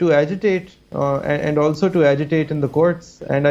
to agitate and also to agitate in the courts, and I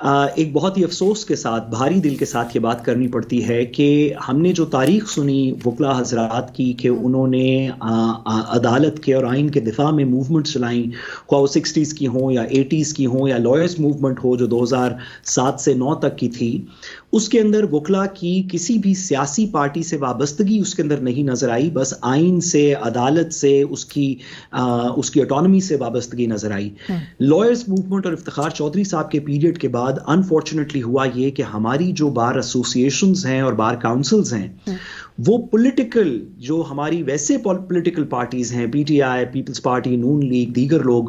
ایک بہت ہی افسوس کے ساتھ, بھاری دل کے ساتھ یہ بات کرنی پڑتی ہے کہ ہم نے جو تاریخ سنی وکلا حضرات کی کہ انہوں نے عدالت کے اور آئین کے دفاع میں موومنٹ چلائیں, خواہ وہ 60s کی ہوں یا 80s کی ہوں یا لائرز موومنٹ ہو جو 2007 سے 9 تک کی تھی, اس کے اندر وکلا کی کسی بھی سیاسی پارٹی سے وابستگی اس کے اندر نہیں نظر آئی, بس آئین سے, عدالت سے, اس کی اٹانومی سے وابستگی نظر آئی. لائرز موومنٹ اور افتخار چودھری صاحب کے پیریڈ کے بعد انفارچونیٹلی ہوا یہ کہ ہماری جو بار ایسوسیشنز ہیں اور بار کاؤنسلز ہیں وہ پولیٹیکل, جو ہماری ویسے پولیٹیکل پارٹیز ہیں, P T I, Peoples Party, نون لیگ, دیگر لوگ,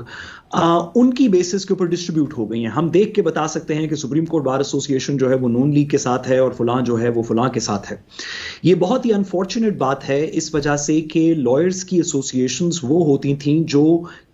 ان کی بیسس کے اوپر ڈسٹریبیوٹ ہو گئی ہیں. ہم دیکھ کے بتا سکتے ہیں کہ سپریم کورٹ بار ایسوسیشن جو ہے وہ نون لیگ کے ساتھ ہے اور فلاں جو ہے وہ فلاں کے ساتھ ہے. یہ بہت ہی انفارچونیٹ بات ہے اس وجہ سے کہ لائرز کی ایسوسیشنز وہ ہوتی تھیں جو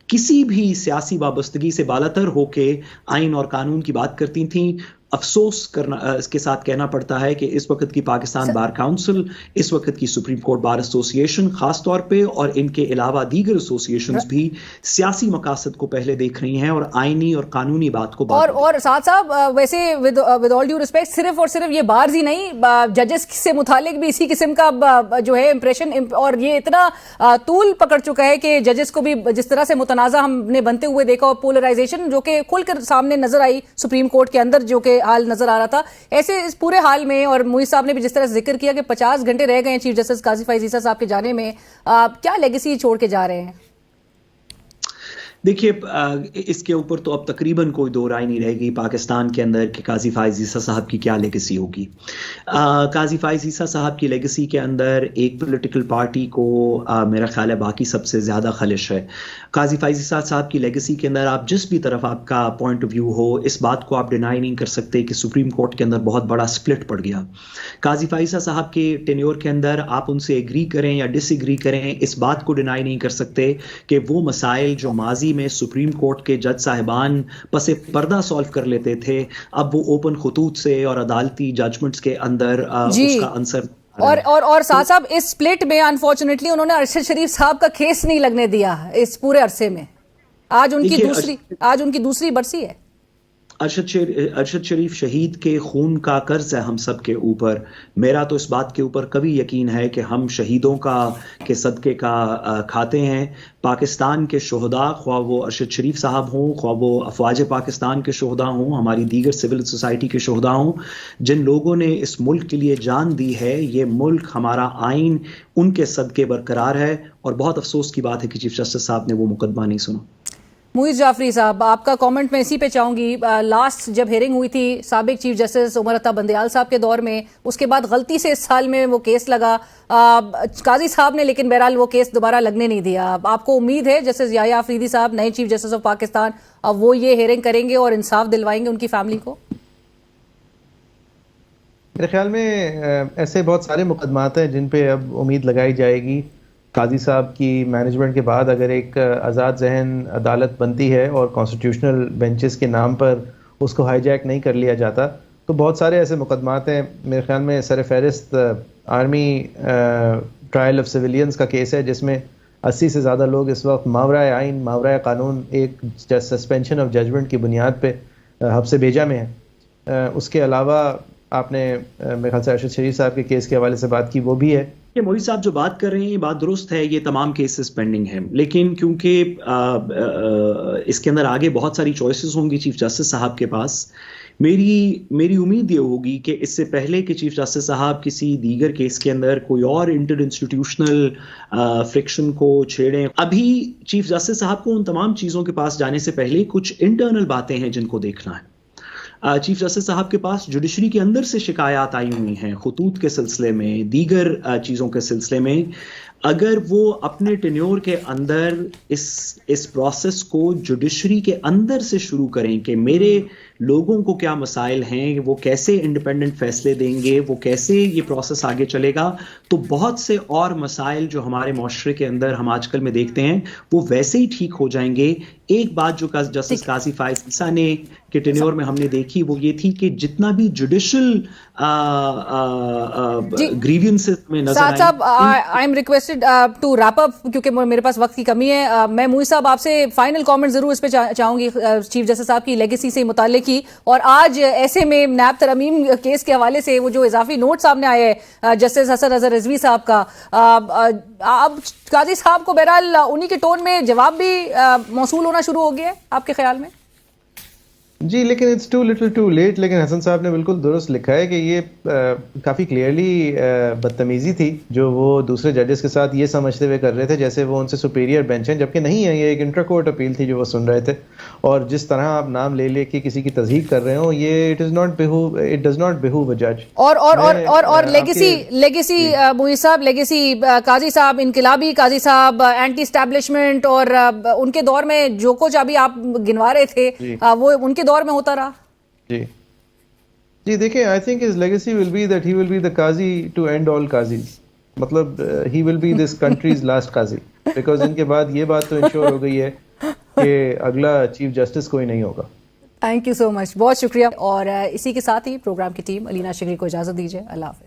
کسی بھی سیاسی وابستگی سے بالاتر ہو کے آئین اور قانون کی بات کرتی تھیں. افسوس کرنا اس کے ساتھ کہنا پڑتا ہے کہ اس وقت کی پاکستان بار کاؤنسل, اس وقت کی سپریم کورٹ بار ایسوسیشن خاص طور پہ, اور ان کے علاوہ دیگر ایسوسیشنز بھی سیاسی مقاصد کو پہلے دیکھ رہی ہیں اور آئینی اور قانونی بات کو اور ساتھ صاحب ویسے ود آل ڈیو ریسپیکٹ صرف اور صرف یہ بارز ہی نہیں, ججز سے متعلق بھی اسی قسم کا جو ہے امپریشن, اور یہ اتنا طول پکڑ چکا ہے کہ ججز کو بھی جس طرح سے متنازع ہم نے بنتے ہوئے دیکھا, اور پولرائزیشن جو کہ کھل کر سامنے نظر آئی سپریم کورٹ کے اندر جو کہ حال نظر آ رہا تھا, ایسے اس پورے حال میں, اور موئی صاحب نے بھی جس طرح ذکر کیا کہ 50 گھنٹے رہ گئے ہیں چیف جسٹس قاضی فائز عیسیٰ صاحب کے جانے میں, کیا لیگیسی چھوڑ کے جا رہے ہیں؟ دیکھیے اس کے اوپر تو اب تقریباً کوئی دو رائے نہیں رہے گی پاکستان کے اندر کہ قاضی فائز عیسیٰ صاحب کی کیا لیگیسی ہوگی. قاضی فائز عیسیٰ صاحب کی لیگیسی کے اندر ایک پولیٹیکل پارٹی کو میرا خیال ہے باقی سب سے زیادہ خلش ہے. قاضی فائز عیسیٰ صاحب کی لیگیسی کے اندر آپ جس بھی طرف آپ کا پوائنٹ آف ویو ہو, اس بات کو آپ ڈینائی نہیں کر سکتے کہ سپریم کورٹ کے اندر بہت بڑا سپلٹ پڑ گیا. قاضی فائز عیسیٰ صاحب کے ٹینیور کے اندر آپ ان سے ایگری کریں یا ڈس ایگری کریں, اس بات کو ڈینائی نہیں کر سکتے کہ وہ مسائل جو ماضی میں سپریم کورٹ کے جج صاحبان پس پردہ سالو کر لیتے تھے, اب وہ اوپن خطوط سے اور عدالتی ججمنٹس کے اندر اس کا انصر. اور ساتھ صاحب اس سپلٹ میں انفارچونیٹلی انہوں نے ارشد شریف صاحب کا کیس نہیں لگنے دیا اس پورے عرصے میں. آج ان کی دوسری برسی ہے. ارشد شریف شہید کے خون کا قرض ہے ہم سب کے اوپر. میرا تو اس بات کے اوپر کبھی یقین ہے کہ ہم شہیدوں کے صدقے کا کھاتے ہیں. پاکستان کے شہداء, خواہ وہ ارشد شریف صاحب ہوں, خواہ وہ افواج پاکستان کے شہداء ہوں, ہماری دیگر سول سوسائٹی کے شہداء ہوں, جن لوگوں نے اس ملک کے لیے جان دی ہے, یہ ملک ہمارا آئین ان کے صدقے برقرار ہے. اور بہت افسوس کی بات ہے کہ چیف جسٹس صاحب نے وہ مقدمہ نہیں سنا. موئز جعفری صاحب, آپ کا کامنٹ میں اسی پہ چاہوں گی. لاسٹ جب ہیئرنگ ہوئی تھی سابق چیف جسٹس عمر عطا بندیال صاحب کے دور میں, اس کے بعد غلطی سے اس سال میں وہ کیس لگا قاضی صاحب نے, لیکن بہرحال وہ کیس دوبارہ لگنے نہیں دیا. آپ کو امید ہے جسٹس یحییٰ آفریدی صاحب نئے چیف جسٹس آف پاکستان, اب وہ یہ ہیئرنگ کریں گے اور انصاف دلوائیں گے ان کی فیملی کو؟ میرے خیال میں ایسے بہت سارے مقدمات ہیں جن پہ اب امید لگائی جائے گی. قاضی صاحب کی مینجمنٹ کے بعد اگر ایک آزاد ذہن عدالت بنتی ہے اور کانسٹیٹیوشنل بینچز کے نام پر اس کو ہائی جیک نہیں کر لیا جاتا, تو بہت سارے ایسے مقدمات ہیں. میرے خیال میں سر فہرست آرمی ٹرائل آف سویلینز کا کیس ہے, جس میں 80 سے زیادہ لوگ اس وقت ماورائے آئین, ماورائے قانون, ایک سسپینشن آف ججمنٹ کی بنیاد پہ حبس بیجا میں ہیں. اس کے علاوہ آپ نے میرے خیال سے ارشد شریف صاحب کے کیس کے حوالے سے بات کی, وہ بھی ہے. کہ موئی صاحب جو بات کر رہے ہیں یہ بات درست ہے, یہ تمام کیسز پینڈنگ ہیں, لیکن کیونکہ اس کے اندر آگے بہت ساری چوائسز ہوں گی چیف جسٹس صاحب کے پاس, میری امید یہ ہوگی کہ اس سے پہلے کہ چیف جسٹس صاحب کسی دیگر کیس کے اندر کوئی اور انٹر انسٹیٹیوشنل فرکشن کو چھیڑیں, ابھی چیف جسٹس صاحب کو ان تمام چیزوں کے پاس جانے سے پہلے کچھ انٹرنل باتیں ہیں جن کو دیکھنا ہے. چیف جسٹس صاحب کے پاس جوڈیشری کے اندر سے شکایات آئی ہوئی ہیں خطوط کے سلسلے میں, دیگر چیزوں کے سلسلے میں. اگر وہ اپنے ٹینیور کے اندر اس پروسیس کو جوڈیشری کے اندر سے شروع کریں کہ میرے لوگوں کو کیا مسائل ہیں, وہ کیسے انڈیپینڈنٹ فیصلے دیں گے, وہ کیسے یہ پروسیس آگے چلے گا, تو بہت سے اور مسائل جو ہمارے معاشرے کے اندر ہم آج کل میں دیکھتے ہیں وہ ویسے ہی ٹھیک ہو جائیں گے. ایک بات جو جسٹس قاضی فائز عیسیٰ نے کے ٹینیور میں ہم نے دیکھی وہ یہ تھی کہ جتنا بھی جوڈیشل گریوینسز میں نظر آئے. صاحب I am requested to wrap up کیونکہ میرے پاس وقت کی کمی ہے, میں موئی صاحب آپ سے فائنل کامنٹ ضرور اس پہ چاہوں گی چیف جسٹس صاحب کی لیگیسی سے متعلق کی, اور آج ایسے میں نیب ترمیم کیس کے حوالے سے وہ جو اضافی نوٹ سامنے آئے ہیں جسٹس حسن اظہر رضوی صاحب کا, اب قاضی صاحب کو بہرحال انہی کے ٹون میں جواب بھی موصول ہونا شروع ہو گیا ہے آپ کے خیال میں؟ جی لیکن it's too little too late. لیکن حسن صاحب نے بالکل درست لکھا ہے کہ یہ کافی کلیئرلی بدتمیزی تھی جو وہ دوسرے ججز کے ساتھ یہ سمجھتے ہوئے کر رہے تھے جیسے وہ ان سے سپیریئر بینچ ہیں, جبکہ نہیں ہے. یہ ایک انٹر کورٹ اپیل تھی جو وہ سن رہے تھے, اور جس طرح آپ نام لے کے کسی کی تصدیق کر رہے ہوں یہ اٹ ڈز ناٹ بہوو اے جج. اور لیگیسی موئی صاحب, لیگیسی قاضی صاحب انقلابی قاضی صاحب اینٹی اسٹیبلشمنٹ, اور ان کے دور میں جو کچھ ابھی آپ گنوا رہے تھے وہ ان کے دور میں ہوتا رہا. جی دیکھیں, I think his legacy will be that he will be the Qazi to end all قاضیز. مطلب he will be this country's last Qazi, because ان کے بعد یہ بات تو انشور ہو گئی ہے کہ اگلا چیف جسٹس کوئی نہیں ہوگا. تھینک یو سو مچ, بہت شکریہ. اور اسی کے ساتھ ہی پروگرام کی ٹیم علینا شگری کو اجازت دیجیے. اللہ حافظ.